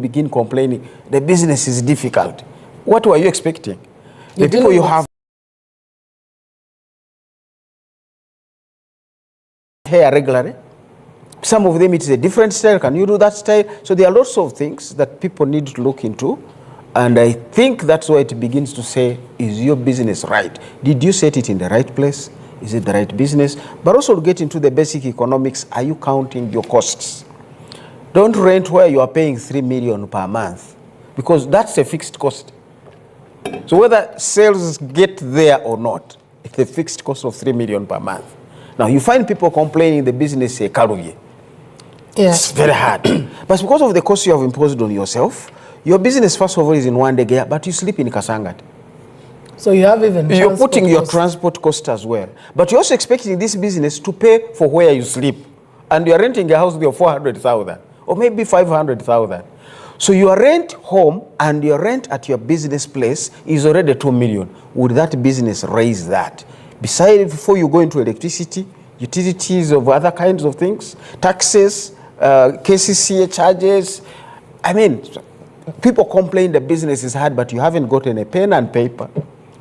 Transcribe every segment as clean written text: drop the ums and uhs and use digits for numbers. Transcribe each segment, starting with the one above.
begin complaining, the business is difficult. What were you expecting? The people you have hair regularly. Some of them it is a different style. Can you do that style? So there are lots of things that people need to look into. And I think that's why it begins to say, is your business right? Did you set it in the right place? Is it the right business? But also to get into the basic economics, are you counting your costs? Don't rent where you are paying 3 million per month, because that's a fixed cost. So whether sales get there or not, it's a fixed cost of 3 million per month. Now you find people complaining the business is Karuye. Yeah. It's very hard. But because of the cost you have imposed on yourself, your business first of all is in one day, but you sleep in Kasangat. So you have even you're putting your transport cost as well. But you're also expecting this business to pay for where you sleep. And you're renting a house with 400,000 or maybe 500,000. So your rent home and your rent at your business place is already 2 million. Would that business raise that? Besides, before you go into electricity, utilities of other kinds of things, taxes, KCCA charges. I mean, people complain the business is hard, but you haven't gotten a pen and paper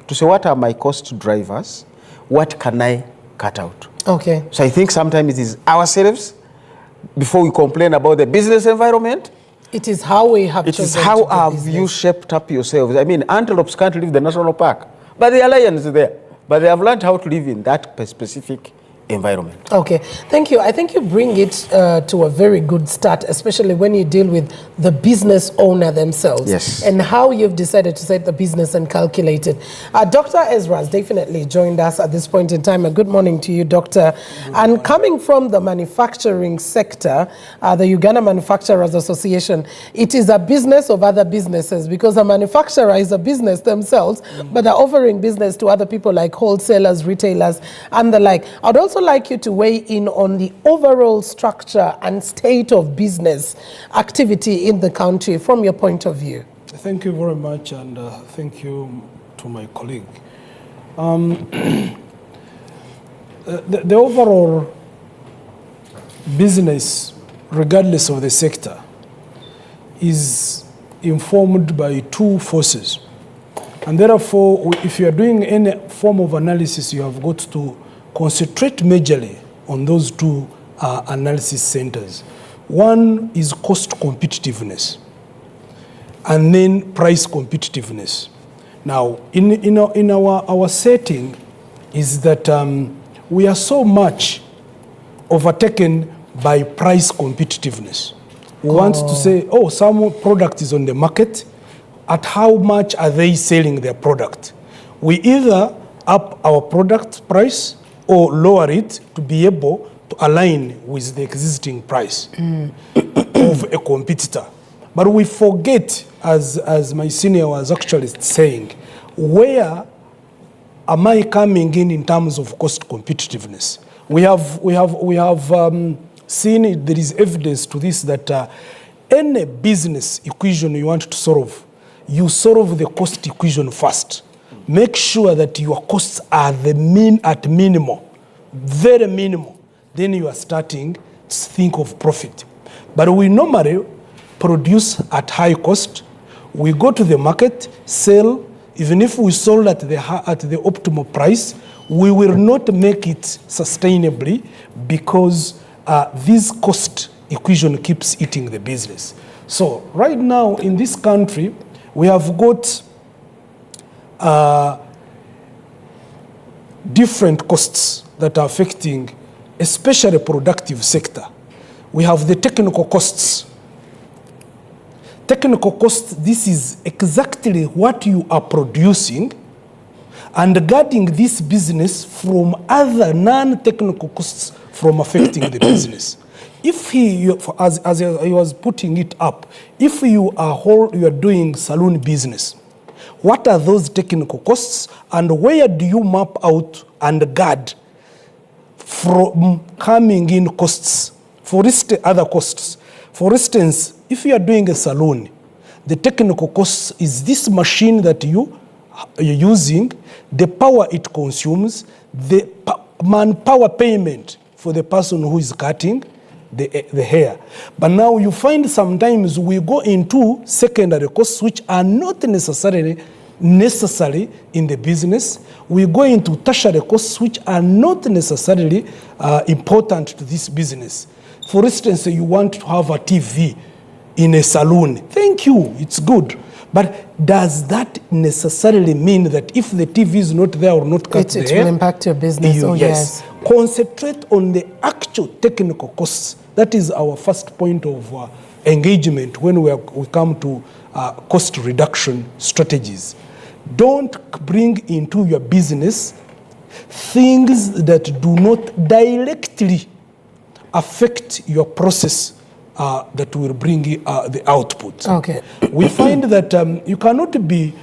to say, what are my cost drivers? What can I cut out? Okay. So I think sometimes it is ourselves, before we complain about the business environment. It is how we have chosen. It is how have you shaped up yourselves. I mean, antelopes can't leave the national park, but the lions are there. But they have learned how to live in that specific environment. Okay, thank you. I think you bring it to a very good start, especially when you deal with the business owner themselves. Yes. And how you've decided to set the business and calculate it. Dr. Ezra has definitely joined us at this point in time. A good morning to you, Doctor. And coming from the manufacturing sector, the Uganda Manufacturers Association, it is a business of other businesses, because a manufacturer is a business themselves, but they're offering business to other people like wholesalers, retailers, and the like. I'd also like you to weigh in on the overall structure and state of business activity in the country from your point of view. Thank you very much, and thank you to my colleague. The overall business, regardless of the sector, is informed by two forces. And therefore, if you are doing any form of analysis, you have got to concentrate majorly on those two analysis centers. One is cost competitiveness, and then price competitiveness. Now, in our setting is that we are so much overtaken by price competitiveness. We want to say, oh, some product is on the market, at how much are they selling their product? We either up our product price or lower it to be able to align with the existing price of a competitor. But we forget, as my senior was actually saying, where am I coming in terms of cost competitiveness? We have seen it, there is evidence to this, that any business equation you want to solve, you solve the cost equation first. Make sure that your costs are at minimum, very minimum. Then you are starting to think of profit. But we normally produce at high cost. We go to the market, sell. Even if we sold at the optimal price, we will not make it sustainably, because this cost equation keeps eating the business. So right now in this country, we have got different costs that are affecting especially productive sector. We have the technical costs. Technical costs, this is exactly what you are producing and guarding this business from other non-technical costs from affecting the business. If as I was putting it up, if you are doing saloon business, what are those technical costs, and where do you map out and guard from coming in costs? For instance, other costs. For instance, if you are doing a saloon, the technical costs is this machine that you're using, the power it consumes, the manpower payment for the person who is cutting, the hair. But now you find sometimes we go into secondary costs which are not necessary in the business. We go into tertiary costs which are not necessarily important to this business. For instance, you want to have a TV in a salon. Thank you, it's good. But does that necessarily mean that if the TV is not there or not cut there, it will impact your business? Yes. Concentrate on the actual technical costs. That is our first point of engagement when we come to cost reduction strategies. Don't bring into your business things that do not directly affect your process that will bring the output. Okay. We find that you cannot be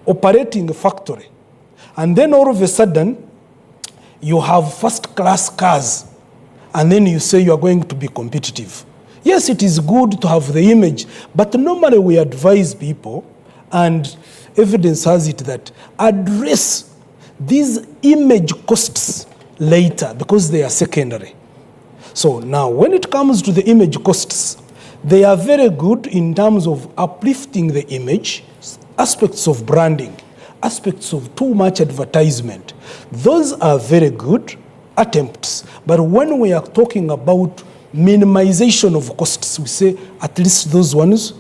operating a factory and then all of a sudden you have first-class cars and then you say you are going to be competitive. Yes, it is good to have the image, but normally we advise people, and evidence has it that address these image costs later because they are secondary. So now when it comes to the image costs, they are very good in terms of uplifting the image, aspects of branding, aspects of too much advertisement. Those are very good attempts. But when we are talking about minimization of costs, we say at least those ones.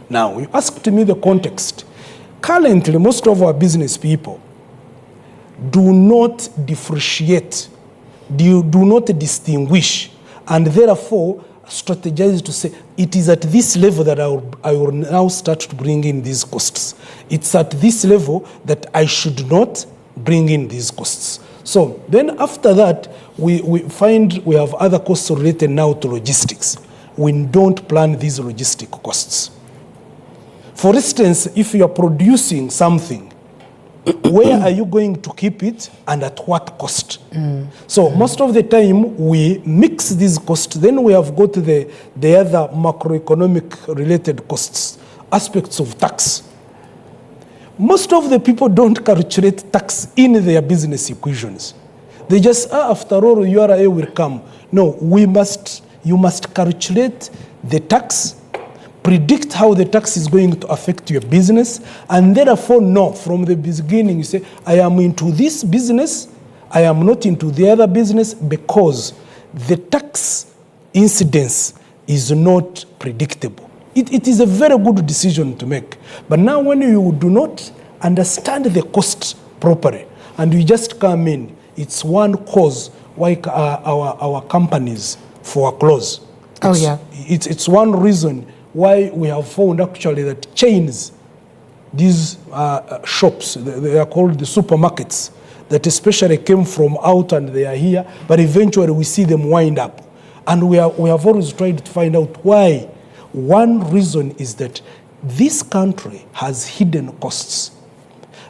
Now, you asked me the context. Currently, most of our business people do not differentiate, do not distinguish, and therefore strategize to say it is at this level that I will now start to bring in these costs. It's at this level that I should not bring in these costs. So then after that, we find we have other costs related now to logistics. We don't plan these logistic costs. For instance, if you are producing something, where are you going to keep it and at what cost? So most of the time we mix these costs, then we have got the other macroeconomic related costs, aspects of tax. Most of the people don't calculate tax in their business equations. They just, after all, URA will come. No, you must calculate the tax, predict how the tax is going to affect your business, and therefore know from the beginning, you say, I am into this business, I am not into the other business because the tax incidence is not predictable. It is a very good decision to make. But now when you do not understand the cost properly and you just come in, it's one cause why our companies foreclose. It's one reason why we have found actually that chains, these shops, they are called the supermarkets, that especially came from out and they are here, but eventually we see them wind up. And we have always tried to find out why. One reason is that this country has hidden costs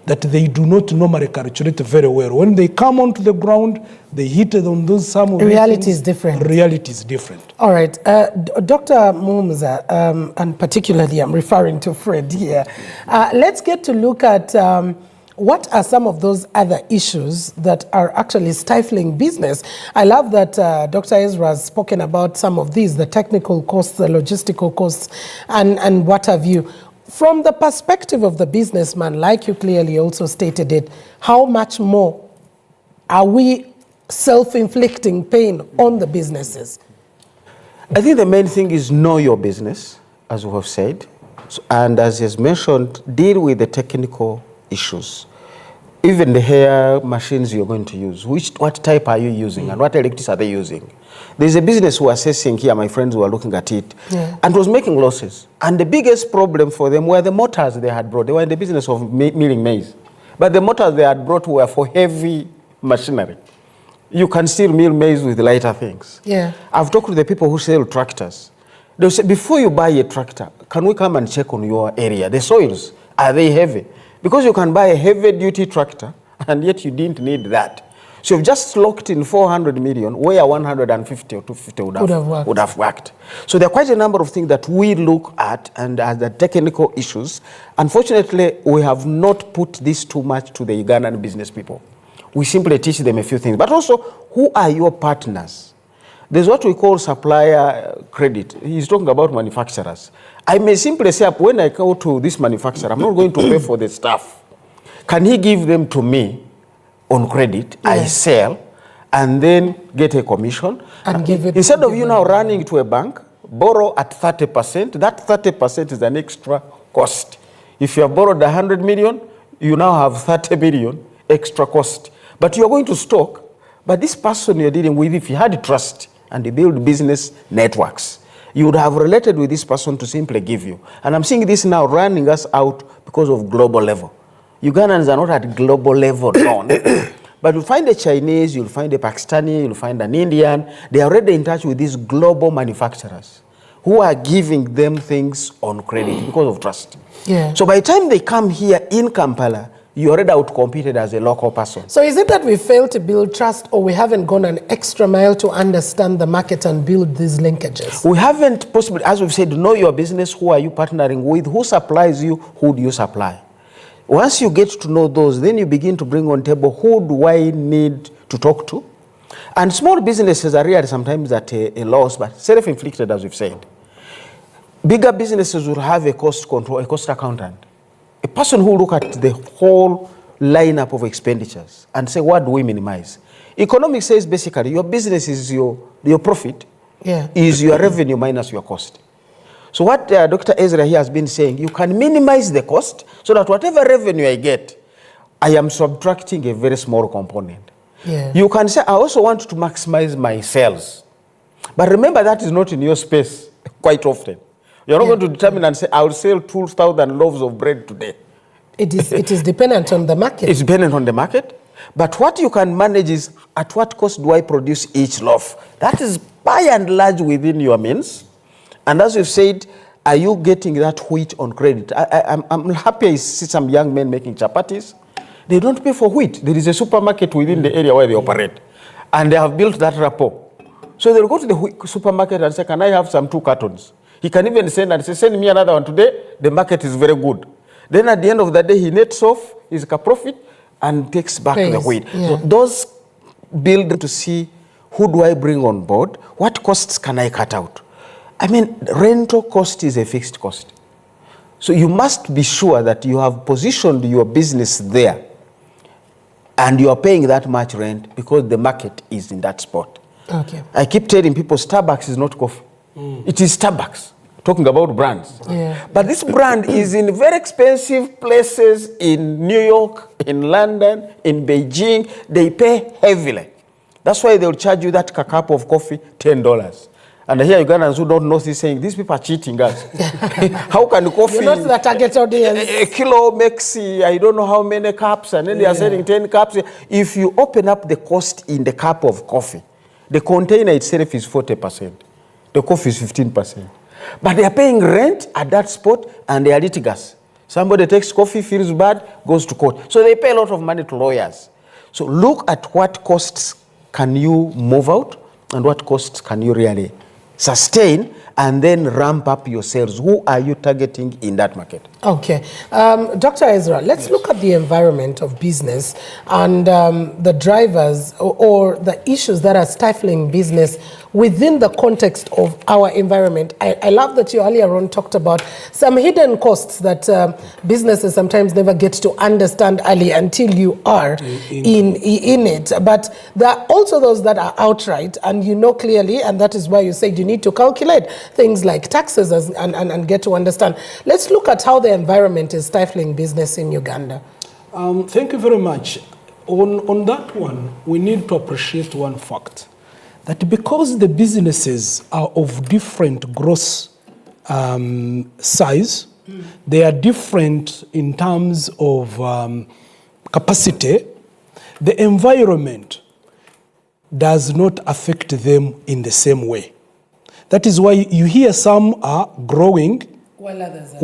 that they do not normally calculate very well. When they come onto the ground, they hit it on those some of the reality is different. Reality is different. All right, Dr. Mumza, and particularly I'm referring to Fred here. Let's get to look at what are some of those other issues that are actually stifling business. I love that Dr. Ezra has spoken about some of these, the technical costs, the logistical costs, and what have you. From the perspective of the businessman, like you clearly also stated it, how much more are we self-inflicting pain on the businesses? I think the main thing is know your business, as we have said, and as he has mentioned, deal with the technical issues. Even the hair machines you're going to use, what type are you using and what electrics are they using? There's a business who are assessing here, my friends who are looking at it, and was making losses. And the biggest problem for them were the motors they had brought. They were in the business of milling maize. But the motors they had brought were for heavy machinery. You can still mill maize with lighter things. I've talked to the people who sell tractors. They'll say, before you buy a tractor, can we come and check on your area? The soils, are they heavy? Because you can buy a heavy-duty tractor, and yet you didn't need that. So you've just locked in 400 million, where 150 or 250 would have worked. So there are quite a number of things that we look at and as the technical issues. Unfortunately, we have not put this too much to the Ugandan business people. We simply teach them a few things. But also, who are your partners? There's what we call supplier credit. He's talking about manufacturers. I may simply say, when I go to this manufacturer, I'm not going to pay for the stuff. Can he give them to me on credit? Yes. I sell and then get a commission. And give it instead of you now running to a bank, borrow at 30%. That 30% is an extra cost. If you have borrowed 100 million, you now have 30 million extra cost. But you're going to stock. But this person you're dealing with, if you had trust and you build business networks, you would have related with this person to simply give you. And I'm seeing this now running us out because of global level. Ugandans are not at global level known. But you'll find a Chinese, you'll find a Pakistani, you'll find an Indian. They are already in touch with these global manufacturers who are giving them things on credit because of trust. Yeah. So by the time they come here in Kampala, you already outcompeted as a local person. So is it that we failed to build trust, or we haven't gone an extra mile to understand the market and build these linkages? We haven't possibly, as we've said, know your business, who are you partnering with, who supplies you, who do you supply? Once you get to know those, then you begin to bring on table, who do I need to talk to? And small businesses are really sometimes at a loss, but self-inflicted, as we've said. Bigger businesses will have a cost control, a cost accountant. A person who look at the whole lineup of expenditures and say, what do we minimize? Economics says basically your business is your profit, is your revenue minus your cost. So what Dr. Ezra here has been saying, you can minimize the cost so that whatever revenue I get, I am subtracting a very small component. Yeah. You can say, I also want to maximize my sales. But remember, that is not in your space quite often. You're not going to determine and say, I will sell 2,000 loaves of bread today. It is dependent on the market. It's dependent on the market. But what you can manage is, at what cost do I produce each loaf? That is by and large within your means. And as we've said, are you getting that wheat on credit? I'm happy I see some young men making chapatis. They don't pay for wheat. There is a supermarket within the area where they operate. And they have built that rapport. So they'll go to the supermarket and say, can I have some 2 cartons? He can even send and say, send me another one today. The market is very good. Then at the end of the day, he nets off his profit and takes back the wheat. Yeah. So those build to see, who do I bring on board? What costs can I cut out? I mean, rental cost is a fixed cost. So you must be sure that you have positioned your business there and you are paying that much rent because the market is in that spot. Okay. I keep telling people, Starbucks is not coffee. It is Starbucks. Talking about brands. Yeah. But this brand is in very expensive places in New York, in London, in Beijing. They pay heavily. That's why they'll charge you that cup of coffee, $10. And here Ugandans who don't know this saying, these people are cheating us. How can coffee... You're not the target audience. A kilo makes, I don't know how many cups, and then they are selling 10 cups. If you open up the cost in the cup of coffee, the container itself is 40%. The coffee is 15%. But they are paying rent at that spot and they are litigas. Somebody takes coffee, feels bad, goes to court. So they pay a lot of money to lawyers. So look at what costs can you move out and what costs can you really sustain, and then ramp up your sales. Who are you targeting in that market? Okay. Dr. Ezra, let's look at the environment of business and the drivers or the issues that are stifling business within the context of our environment. I love that you earlier on talked about some hidden costs that businesses sometimes never get to understand early until you are in it. But there are also those that are outright, and you know clearly, and that is why you said you need to calculate things like taxes and get to understand. Let's look at how the environment is stifling business in Uganda. Thank you very much. On that one, we need to appreciate one fact, that because the businesses are of different gross size, they are different in terms of capacity, the environment does not affect them in the same way. That is why you hear some are growing while others are